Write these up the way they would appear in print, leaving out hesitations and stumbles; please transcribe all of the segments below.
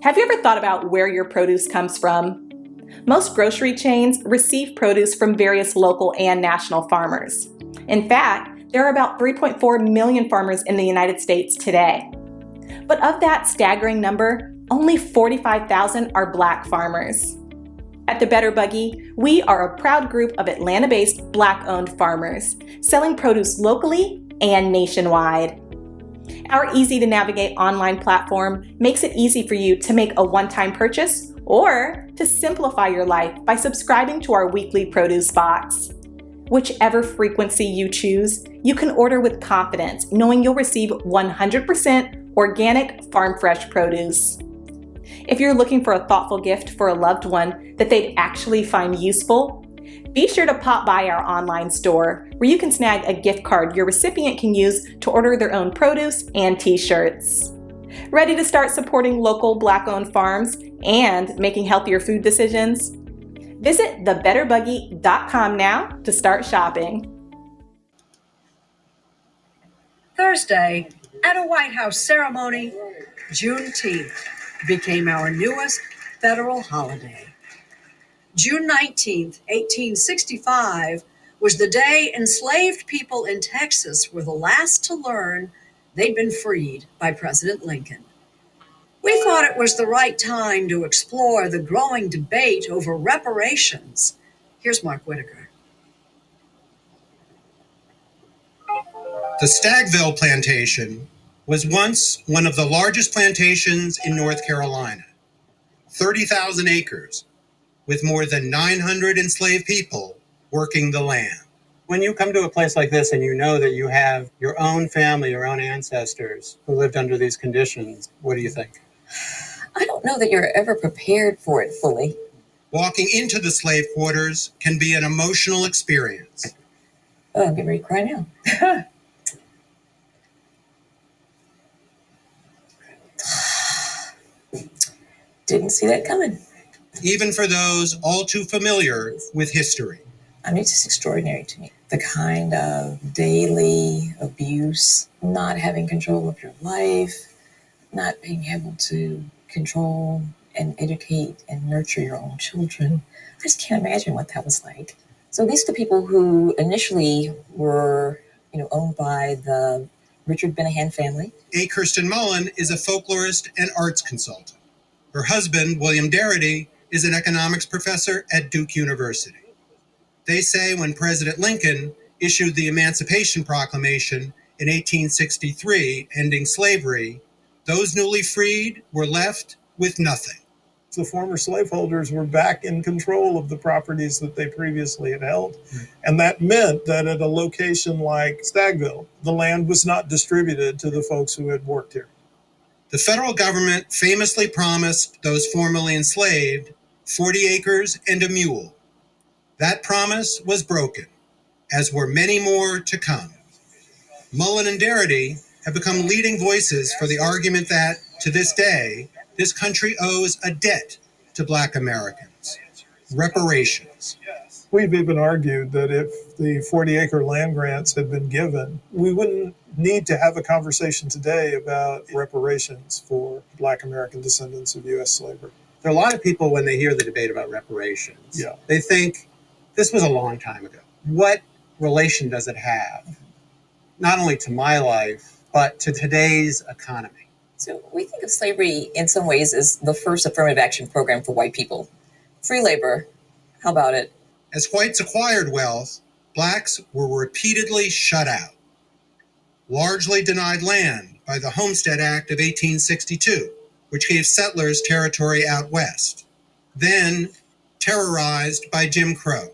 Have you ever thought about where your produce comes from? Most grocery chains receive produce from various local and national farmers. In fact, there are about 3.4 million farmers in the United States today. But of that staggering number, only 45,000 are Black farmers. At the Better Buggy, we are a proud group of Atlanta-based Black-owned farmers, selling produce locally and nationwide. Our easy-to-navigate online platform makes it easy for you to make a one-time purchase or to simplify your life by subscribing to our weekly produce box. Whichever frequency you choose, you can order with confidence, knowing you'll receive 100% organic farm-fresh produce. If you're looking for a thoughtful gift for a loved one that they'd actually find useful, be sure to pop by our online store where you can snag a gift card your recipient can use to order their own produce and t-shirts. Ready to start supporting local Black-owned farms and making healthier food decisions? Visit thebetterbuggy.com now to start shopping. Thursday, at a White House ceremony, Juneteenth became our newest federal holiday. June 19th, 1865, was the day enslaved people in Texas were the last to learn they'd been freed by President Lincoln. We thought it was the right time to explore the growing debate over reparations. Here's Mark Whitaker. The Stagville Plantation was once one of the largest plantations in North Carolina, 30,000 acres, with more than 900 enslaved people working the land. When you come to a place like this and you know that you have your own family, your own ancestors who lived under these conditions, what do you think? I don't know that you're ever prepared for it fully. Walking into the slave quarters can be an emotional experience. Oh, I'm getting ready to cry now. Didn't see that coming. Even for those all too familiar with history. I mean, it's just extraordinary to me. The kind of daily abuse, not having control of your life, not being able to control and educate and nurture your own children. I just can't imagine what that was like. So these are the people who initially were, owned by the Richard Benahan family. A. Kirsten Mullen is a folklorist and arts consultant. Her husband, William Darity, is an economics professor at Duke University. They say when President Lincoln issued the Emancipation Proclamation in 1863, ending slavery, those newly freed were left with nothing. The former slaveholders were back in control of the properties that they previously had held. And that meant that at a location like Stagville, the land was not distributed to the folks who had worked here. The federal government famously promised those formerly enslaved 40 acres and a mule. That promise was broken, as were many more to come. Mullen and Darity have become leading voices for the argument that, to this day, this country owes a debt to Black Americans, reparations. We've even argued that if the 40-acre land grants had been given, we wouldn't need to have a conversation today about reparations for Black American descendants of U.S. slavery. There are a lot of people, when they hear the debate about reparations, they think this was a long time ago. What relation does it have, not only to my life, but to today's economy? So we think of slavery in some ways as the first affirmative action program for white people. Free labor, how about it? As whites acquired wealth, Blacks were repeatedly shut out, largely denied land by the Homestead Act of 1862, which gave settlers territory out west, then terrorized by Jim Crow.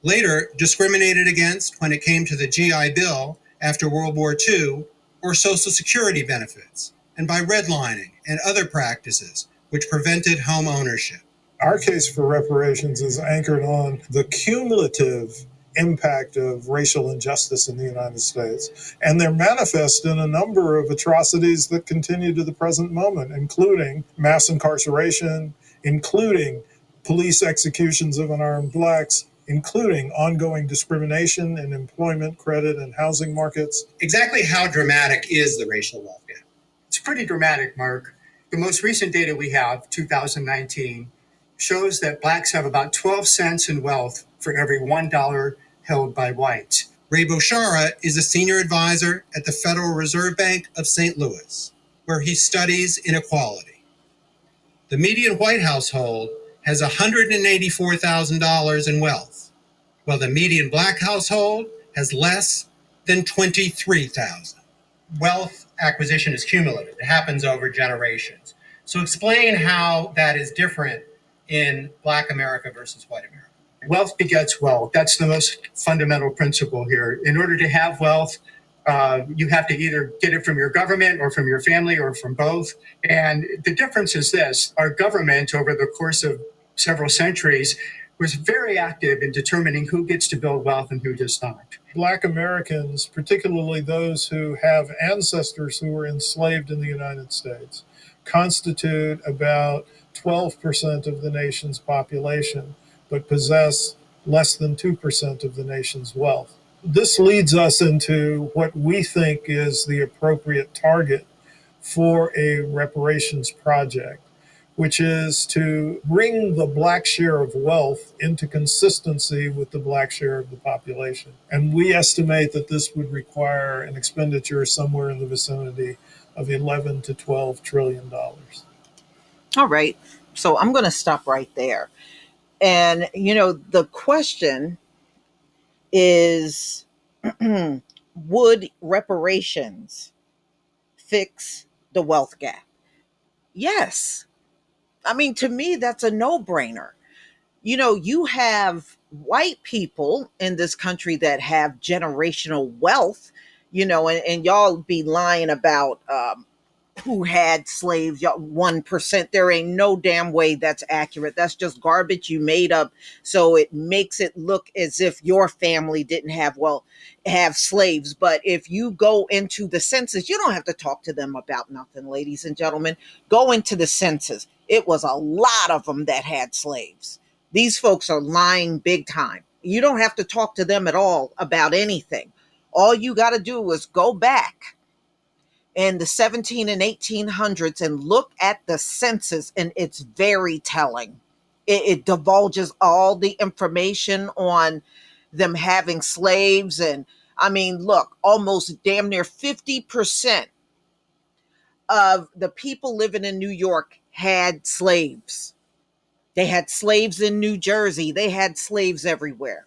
Later, discriminated against when it came to the GI Bill after World War II or Social Security benefits, and by redlining and other practices which prevented home ownership. Our case for reparations is anchored on the cumulative impact of racial injustice in the United States, and they're manifest in a number of atrocities that continue to the present moment, including mass incarceration, including police executions of unarmed Blacks, including ongoing discrimination in employment, credit, and housing markets. Exactly how dramatic is the racial wealth gap? It's pretty dramatic, Mark. The most recent data we have, 2019, shows that blacks have about 12 cents in wealth for every $1 held by whites. Ray Boshara is a senior advisor at the Federal Reserve Bank of St. Louis, where he studies inequality. The median white household has $184,000 in wealth, while the median black household has less than $23,000. Wealth acquisition is cumulative. It happens over generations. So explain how that is different in Black America versus white America. Wealth begets wealth. That's the most fundamental principle here. In order to have wealth, you have to either get it from your government or from your family or from both. And the difference is this: our government, over the course of several centuries, was very active in determining who gets to build wealth and who does not. Black Americans, particularly those who have ancestors who were enslaved in the United States, constitute about 12% of the nation's population, but possess less than 2% of the nation's wealth. This leads us into what we think is the appropriate target for a reparations project, which is to bring the black share of wealth into consistency with the black share of the population. And we estimate that this would require an expenditure somewhere in the vicinity of 11 to 12 trillion dollars. All right. So I'm going to stop right there. And, the question is would reparations fix the wealth gap? Yes. I mean, to me, that's a no brainer. You have white people in this country that have generational wealth, and y'all be lying about who had slaves. Y'all 1%. There ain't no damn way that's accurate. That's just garbage you made up. So it makes it look as if your family didn't have slaves. But if you go into the census, you don't have to talk to them about nothing, ladies and gentlemen. Go into the census. It was a lot of them that had slaves. These folks are lying big time. You don't have to talk to them at all about anything. All you got to do is go back in the 17 and 1800s and look at the census, and it's very telling. It divulges all the information on them having slaves. And I mean, look, almost damn near 50% of the people living in New York had slaves. They had slaves in New Jersey. They had slaves everywhere.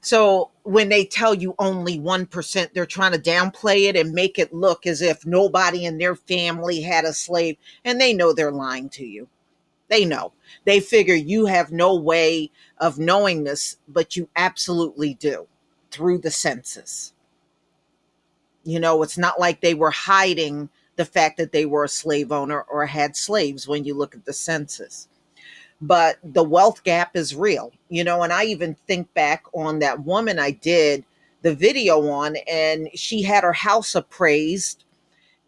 So when they tell you only 1%, they're trying to downplay it and make it look as if nobody in their family had a slave. And they know they're lying to you. They know. They figure you have no way of knowing this, but you absolutely do through the census. It's not like they were hiding the fact that they were a slave owner or had slaves when you look at the census. But the wealth gap is real, and I even think back on that woman I did the video on, and she had her house appraised.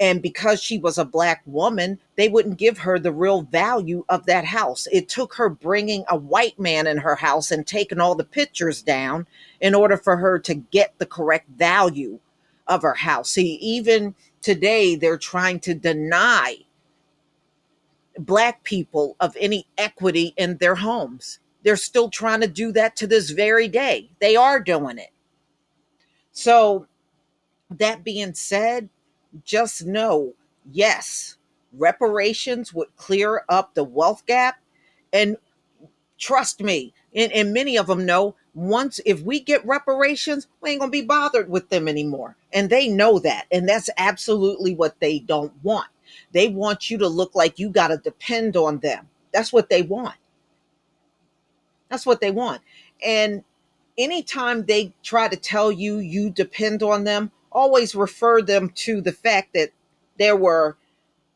And because she was a black woman, they wouldn't give her the real value of that house. It took her bringing a white man in her house and taking all the pictures down in order for her to get the correct value of her house. See, even today, they're trying to deny black people of any equity in their homes. They're still trying to do that to this very day. They are doing it. So that being said, just know, yes, reparations would clear up the wealth gap. And trust me, and many of them know, once if we get reparations, we ain't gonna be bothered with them anymore. And they know that. And that's absolutely what they don't want. They want you to look like you got to depend on them. That's what they want. That's what they want. And anytime they try to tell you you depend on them, always refer them to the fact that there were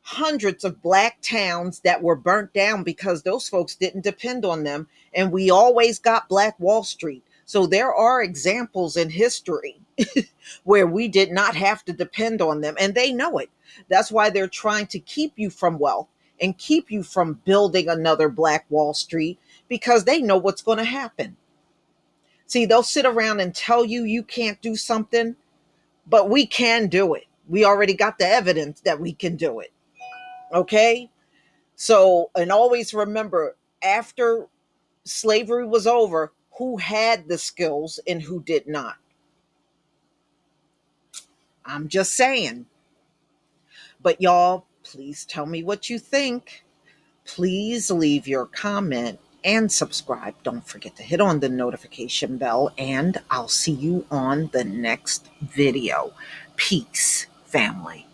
hundreds of black towns that were burnt down because those folks didn't depend on them. And we always got Black Wall Street. So there are examples in history where we did not have to depend on them, and they know it. That's why they're trying to keep you from wealth and keep you from building another Black Wall Street, because they know what's going to happen. See, they'll sit around and tell you you can't do something, but we can do it. We already got the evidence that we can do it. Okay? So, and always remember, after slavery was over, who had the skills and who did not. I'm just saying. But y'all, please tell me what you think. Please leave your comment and subscribe. Don't forget to hit on the notification bell, and I'll see you on the next video. Peace, family.